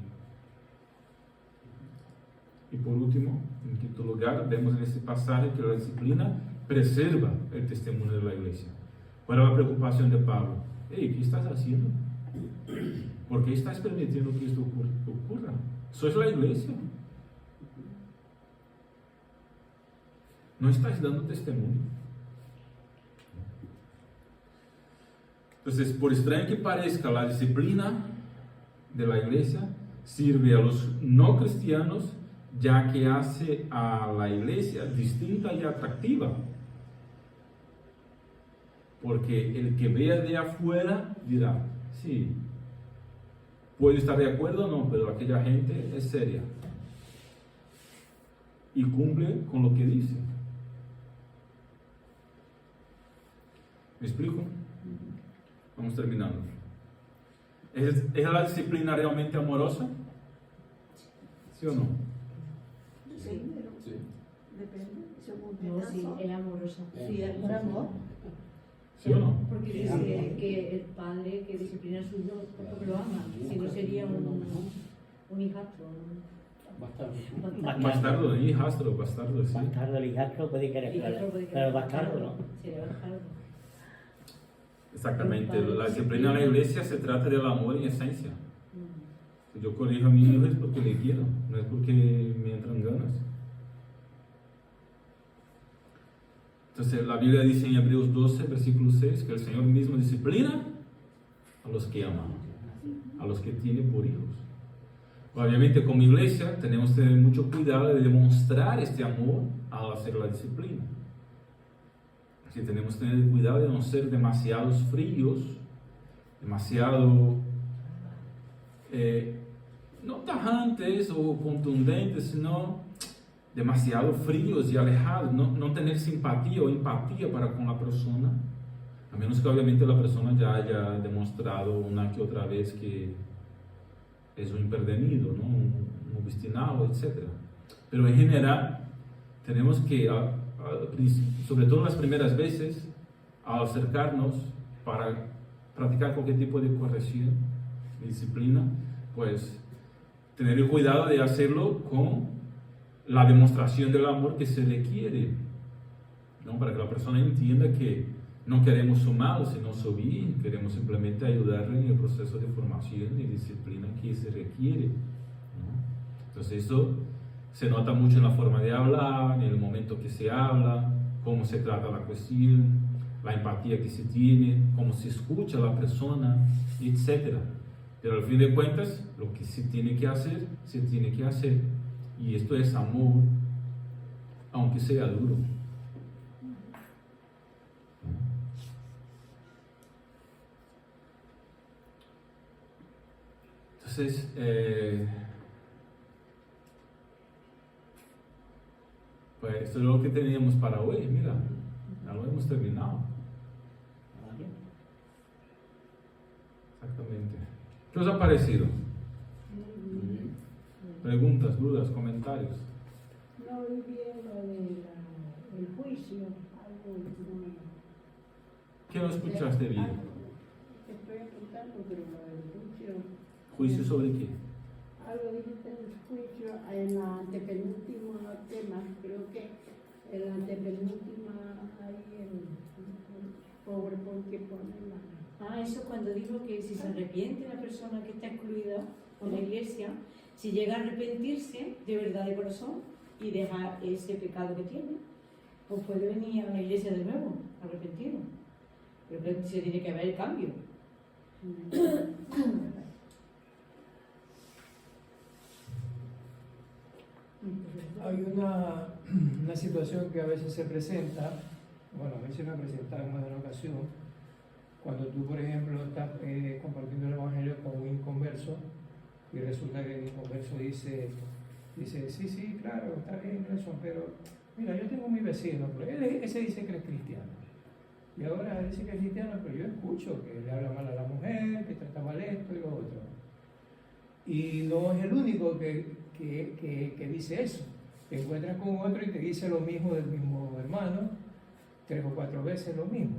Y por último, en quinto lugar, vemos en este pasaje que la disciplina preserva el testimonio de la iglesia. ¿Cuál es la preocupación de Pablo? ¿Qué estás haciendo? ¿Por qué estás permitiendo que esto ocurra? Sois la iglesia. No estáis dando testimonio. Entonces, por extraño que parezca, la disciplina de la iglesia sirve a los no cristianos, ya que hace a la iglesia distinta y atractiva. Porque el que vea de afuera dirá, sí, puedo estar de acuerdo o no, pero aquella gente es seria y cumple con lo que dice. ¿Me explico? Vamos terminando. ¿Es la disciplina realmente amorosa? ¿Sí o no? Depende, ¿no? Sí. Depende, según qué No, sí, caso. es amorosa. Sí, es por amor. ¿Sí o no? Porque dice que el padre que disciplina a su hijo es porque lo ama. Si no sería un hijastro. Bastardo. Bastardo, hijastro, bastardo, sí. Bastardo, el hijastro puede querer, pero bastardo no. Sería bastardo. Exactamente. La disciplina de la iglesia se trata del amor en esencia. Si yo corrijo a mi hijo es porque le quiero, no es porque me entran ganas. Entonces la Biblia dice en Hebreos 12, versículo 6, que el Señor mismo disciplina a los que aman, a los que tiene por hijos. Obviamente como iglesia tenemos que tener mucho cuidado de demostrar este amor al hacer la disciplina. Así tenemos que tener cuidado de no ser demasiados fríos, demasiado no tajantes o contundentes, sino demasiado fríos y alejados, no tener simpatía o empatía para con la persona, a menos que obviamente la persona ya haya demostrado una que otra vez que es un imperdenido, ¿no? un obstinado, etc. Pero en general tenemos que, sobre todo las primeras veces, al acercarnos para practicar cualquier tipo de corrección, de disciplina, pues tener el cuidado de hacerlo con la demostración del amor que se requiere, ¿no? Para que la persona entienda que no queremos su mal, sino su bien, queremos simplemente ayudarle en el proceso de formación y disciplina que se requiere, ¿no? Entonces eso se nota mucho en la forma de hablar, en el momento que se habla, cómo se trata la cuestión, la empatía que se tiene, cómo se escucha a la persona, etc. Pero al fin de cuentas, lo que se tiene que hacer, se tiene que hacer. Y esto es amor, aunque sea duro. Entonces, pues esto es lo que teníamos para hoy. Mira, ya lo hemos terminado. Exactamente. ¿Qué os ha parecido? Preguntas, dudas, comentarios. No oí bien lo del juicio, algo no. ¿Qué no escuchaste bien? Estoy apuntando, pero lo del juicio. ¿Juicio sobre qué? Algo dijiste del juicio en la antepenúltima tema, creo que en la antepenúltima hay el PowerPoint que pone la. Eso cuando digo que si se arrepiente la persona que está excluida por la iglesia, si llega a arrepentirse de verdad de corazón y dejar ese pecado que tiene, pues puede venir a la iglesia de nuevo, arrepentido. Pero que se tiene que ver el cambio. Hay una situación que a veces se presenta, bueno, a veces me ha presentado en más de una ocasión, cuando tú, por ejemplo, estás compartiendo el Evangelio con un inconverso y resulta que el inconverso dice, sí, claro, está bien eso, pero mira, yo tengo mi vecino, pero ese dice que es cristiano. Y ahora dice que es cristiano, pero yo escucho que le habla mal a la mujer, que trata mal esto y lo otro. Y no es el único que dice eso. Te encuentras con otro y te dice lo mismo del mismo hermano, 3 o 4 veces lo mismo.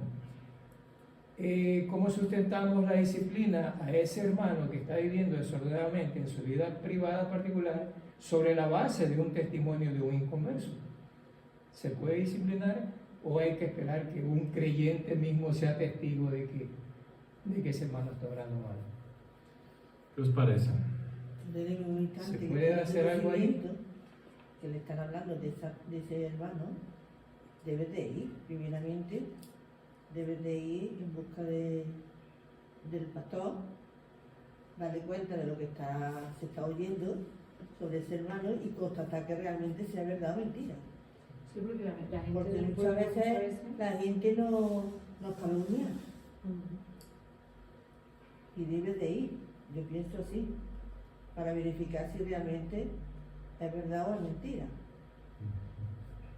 ¿Cómo sustentamos la disciplina a ese hermano que está viviendo desordenadamente en su vida privada particular sobre la base de un testimonio de un inconverso? ¿Se puede disciplinar o hay que esperar que un creyente mismo sea testigo de que ese hermano está obrando mal? ¿Qué os parece? Desde un instante ¿Se puede hacer algo ahí? que le están hablando de ese hermano, debes de ir, primeramente, debes de ir en busca del pastor, darle cuenta de lo que se está oyendo sobre ese hermano y constatar que realmente sea verdad o mentira. Sí, porque la gente Porque del muchas pueblo veces la gente nos calumnia y debes de ir, yo pienso así, para verificar si realmente es verdad o es mentira.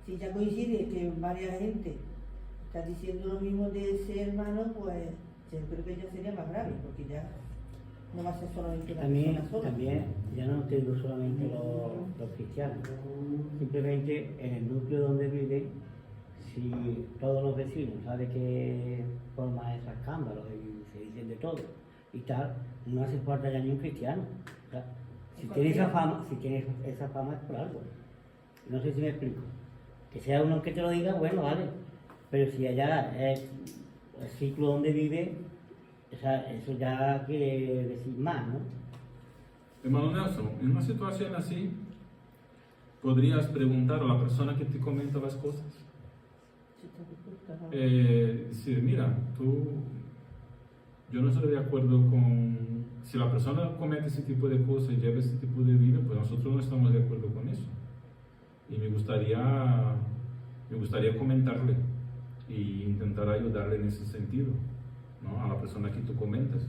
Si ya coincide que varias gente está diciendo lo mismo de ese hermano, pues yo creo que ya sería más grave, porque ya no va a ser solamente una persona sola. También, ya no tengo solamente los cristianos, simplemente en el núcleo donde vive, si todos los vecinos saben que forman esos escándalos y se dicen de todo y tal, no hace falta ya ni un cristiano. O sea, si tiene esa fama es por algo. No sé si me explico. Que sea uno que te lo diga, bueno, vale, pero si allá es el ciclo donde vive, o sea, eso ya quiere decir más, ¿no? Hermano Nelson, en una situación así, podrías preguntar a la persona que te comenta las cosas. Si está dispuesta a- Decir, mira, yo no estoy de acuerdo con, si la persona comete ese tipo de cosas y lleva ese tipo de vida, pues nosotros no estamos de acuerdo con eso. Y me gustaría comentarle e intentar ayudarle en ese sentido, ¿no? A la persona que tú comentas.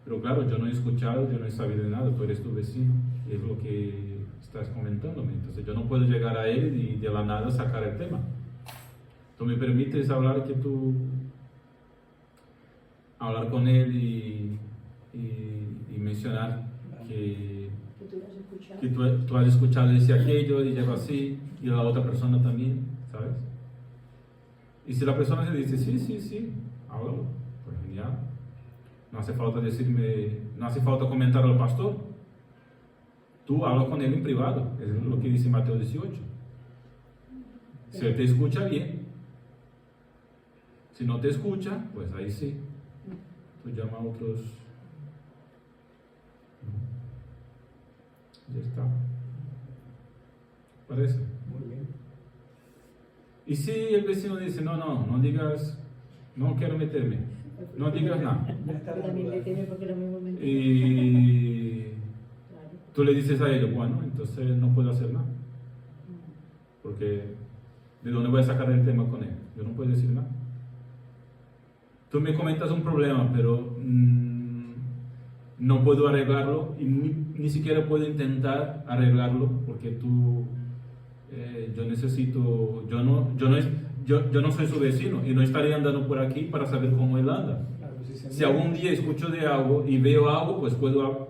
Pero claro, yo no he escuchado, yo no he sabido de nada, tú eres tu vecino, y es lo que estás comentándome. Entonces yo no puedo llegar a él y de la nada sacar el tema. ¿Tú me permites hablar con él y mencionar que que tú has escuchado. que tú has escuchado ese aquello y lleva así, y la otra persona también, ¿sabes? Y si la persona se dice, sí, háblalo, pues genial. No hace falta no hace falta comentar al pastor. Tú hablas con él en privado, es lo que dice Mateo 18. Si él te escucha bien, si no te escucha, pues ahí sí, tú llama a otros. Ya está. ¿Parece? Muy bien. Y si el vecino dice, no digas, no quiero meterme, no digas nada. Ya está la También duda. le tiene porque lo mismo mentira. Y Claro. tú le dices a ellos, bueno, entonces no puedo hacer nada. Porque ¿de dónde voy a sacar el tema con él? Yo no puedo decir nada. Tú me comentas un problema, pero no puedo arreglarlo y ni siquiera puedo intentar arreglarlo porque yo no soy su vecino y no estaría andando por aquí para saber cómo él anda. Claro, Si algún día escucho de algo y veo algo, pues puedo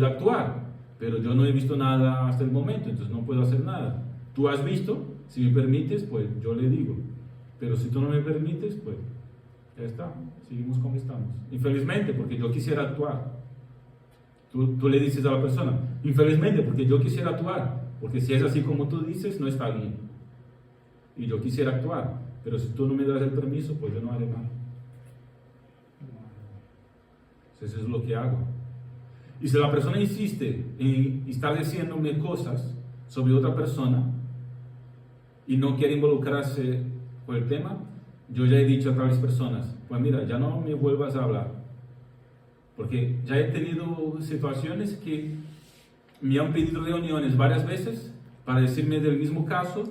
actuar, pero yo no he visto nada hasta el momento, entonces no puedo hacer nada. Tú has visto, si me permites, pues yo le digo, pero si tú no me permites, pues ya está, seguimos como estamos. Infelizmente, porque yo quisiera actuar. Tú le dices a la persona, infelizmente, porque yo quisiera actuar, porque si es así como tú dices, no está bien. Y yo quisiera actuar, pero si tú no me das el permiso, pues yo no haré nada. Eso es lo que hago. Y si la persona insiste en estar diciéndome cosas sobre otra persona y no quiere involucrarse con el tema, yo ya he dicho a tales personas, pues mira, ya no me vuelvas a hablar. Porque ya he tenido situaciones que me han pedido reuniones varias veces para decirme del mismo caso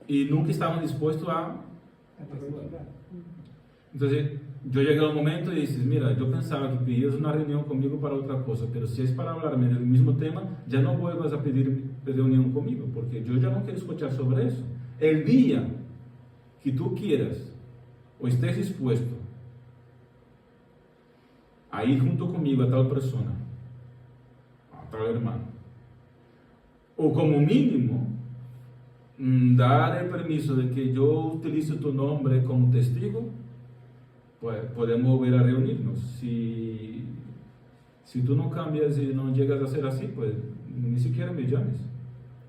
y nunca estaban dispuestos a... Entonces, yo llegué al momento y dices, mira, yo pensaba que pedías una reunión conmigo para otra cosa, pero si es para hablarme del mismo tema, ya no vuelvas a pedir reunión conmigo, porque yo ya no quiero escuchar sobre eso. El día que tú quieras o estés dispuesto a ir junto conmigo a tal persona, a tal hermano, o como mínimo dar el permiso de que yo utilice tu nombre como testigo, pues podemos volver a reunirnos. Si tú no cambias y no llegas a ser así, pues ni siquiera me llames.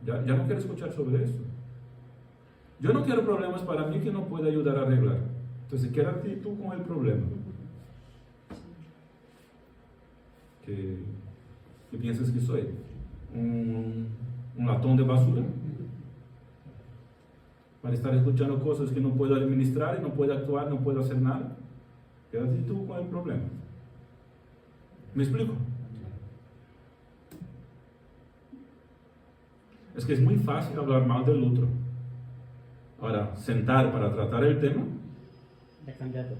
Ya no quiero escuchar sobre eso. Yo no quiero problemas para mí que no pueda ayudar a arreglar. Entonces quédate tú con el problema. ¿Qué piensas que soy? ¿Un latón de basura? Para estar escuchando cosas que no puedo administrar y no puedo actuar, no puedo hacer nada. Quédate tú con el problema. ¿Me explico? Es que es muy fácil hablar mal del otro. Ahora, sentar para tratar el tema, De cambiar todo.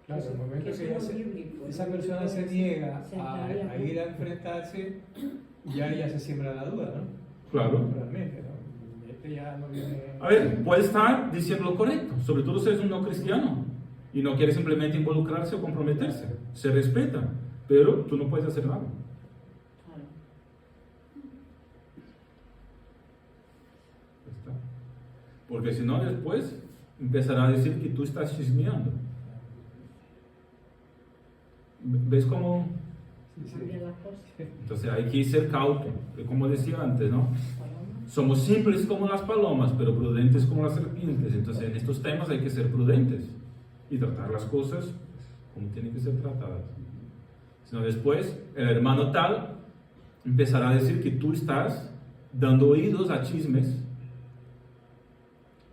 Claro, el momento Que que eso ya es bíblico, esa ¿no? persona se niega Sentaría a ir a enfrentarse, ya se siembra la duda, ¿no? claro. Realmente, ¿no? Este ya no viene... A ver, puede estar diciendo lo correcto, sobre todo si eres un no cristiano y no quiere simplemente involucrarse o comprometerse. Se respeta, pero tú no puedes hacer nada. Claro. Ya está. Porque si no, después empezará a decir que tú estás chismeando. ¿Ves cómo? Sí, sí. Cambiar las cosas. Entonces hay que ser cauto, como decía antes, ¿no? Somos simples como las palomas, pero prudentes como las serpientes. Entonces en estos temas hay que ser prudentes y tratar las cosas como tienen que ser tratadas. Sino después el hermano tal empezará a decir que tú estás dando oídos a chismes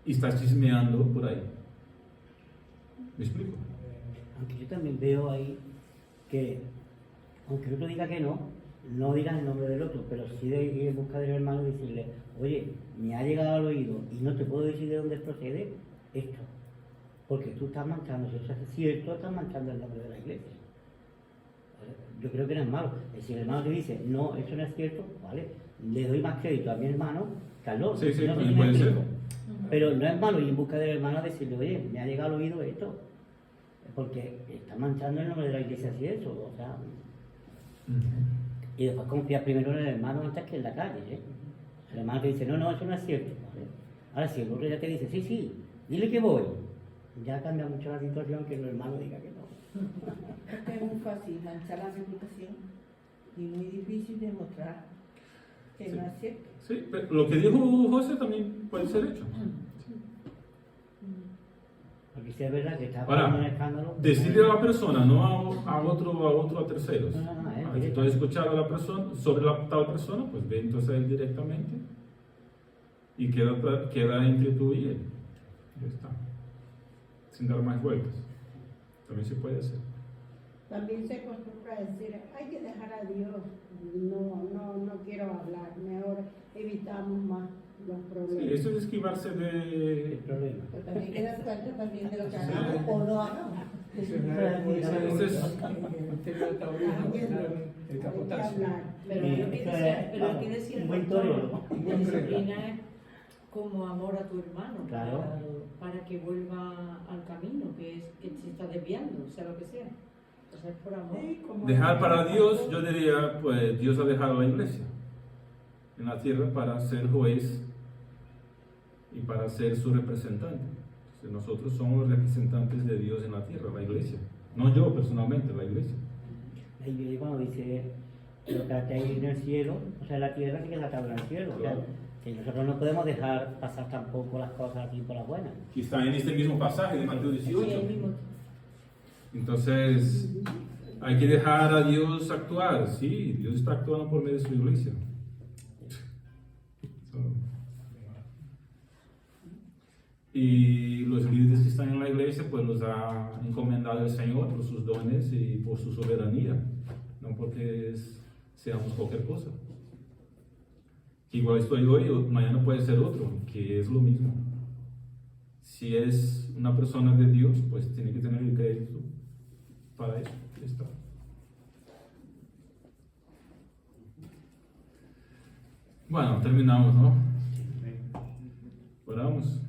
y estás chismeando por ahí. ¿Me explico? Aunque yo también veo ahí que, aunque el otro diga que no, no digas el nombre del otro, pero sí de ir en busca del hermano y decirle, oye, me ha llegado al oído y no te puedo decir de dónde procede esto, porque tú estás manchando, si eso es cierto, estás manchando el nombre de la iglesia. ¿Vale? Yo creo que no es malo. Si el hermano te dice, no, eso no es cierto, vale, le doy más crédito a mi hermano que al otro. Sí, sí, No sé si puede me ser. explico. Pero no es malo ir en busca del hermano a decirle, oye, me ha llegado al oído esto, porque está manchando el nombre de la iglesia si eso, o sea, y después confía primero en el hermano antes que en la calle, ¿eh? El hermano te dice, no, no, eso no es cierto, ¿vale? Ahora si el otro ya te dice, sí, sí, dile que voy, ya cambia mucho la situación que el hermano diga que no. Es que es muy fácil manchar la reputación y muy difícil demostrar que Sí. no es cierto. Sí, pero lo que dijo José también puede ser hecho. Porque si es verdad que está Ahora, poniendo un escándalo... decirle a la persona, no a otro, a terceros. No, no, Si directo. tú has escuchado a la persona, sobre la tal persona, pues ve entonces a él directamente y queda entre tú y él. Ya está. Sin dar más vueltas. También se puede hacer. También se acostumbra a decir, hay que dejar a Dios, no quiero hablar, mejor evitamos más los Sí, problemas. eso es esquivarse El de... problema. Pero también hay que dar cuenta también de lo que hagamos o no hagamos. Eso es la- como dicen Ese es- en términos taurinos, Hay que el hay que capotazo. hablar. Pero lo que decía, pero lo que decía un el buen pastor, torero. la disciplina es como amor a tu hermano, Claro. para que vuelva al camino, que es que se está desviando, sea lo que sea. O sea, es por amor. Sí, como Dejar para Dios, yo diría, pues Dios ha dejado a la iglesia en la tierra para ser juez y para ser su representante. Entonces, nosotros somos los representantes de Dios en la tierra, la iglesia. No yo personalmente, la iglesia. Y cuando dice lo que hay en el cielo, o sea, la tierra sí que está en el cielo. O sea, Claro. que nosotros no podemos dejar pasar tampoco las cosas aquí por las buenas. Que está en este mismo pasaje de Mateo Sí, 18. el mismo. Entonces, hay que dejar a Dios actuar. Sí, Dios está actuando por medio de su iglesia. Y los líderes que están en la iglesia, pues los ha encomendado el Señor por sus dones y por su soberanía, no porque seamos cualquier cosa. Que igual estoy hoy, mañana puede ser otro, que es lo mismo. Si es una persona de Dios, pues tiene que tener el crédito para eso. Ya está. Bueno, terminamos, ¿no? Oramos.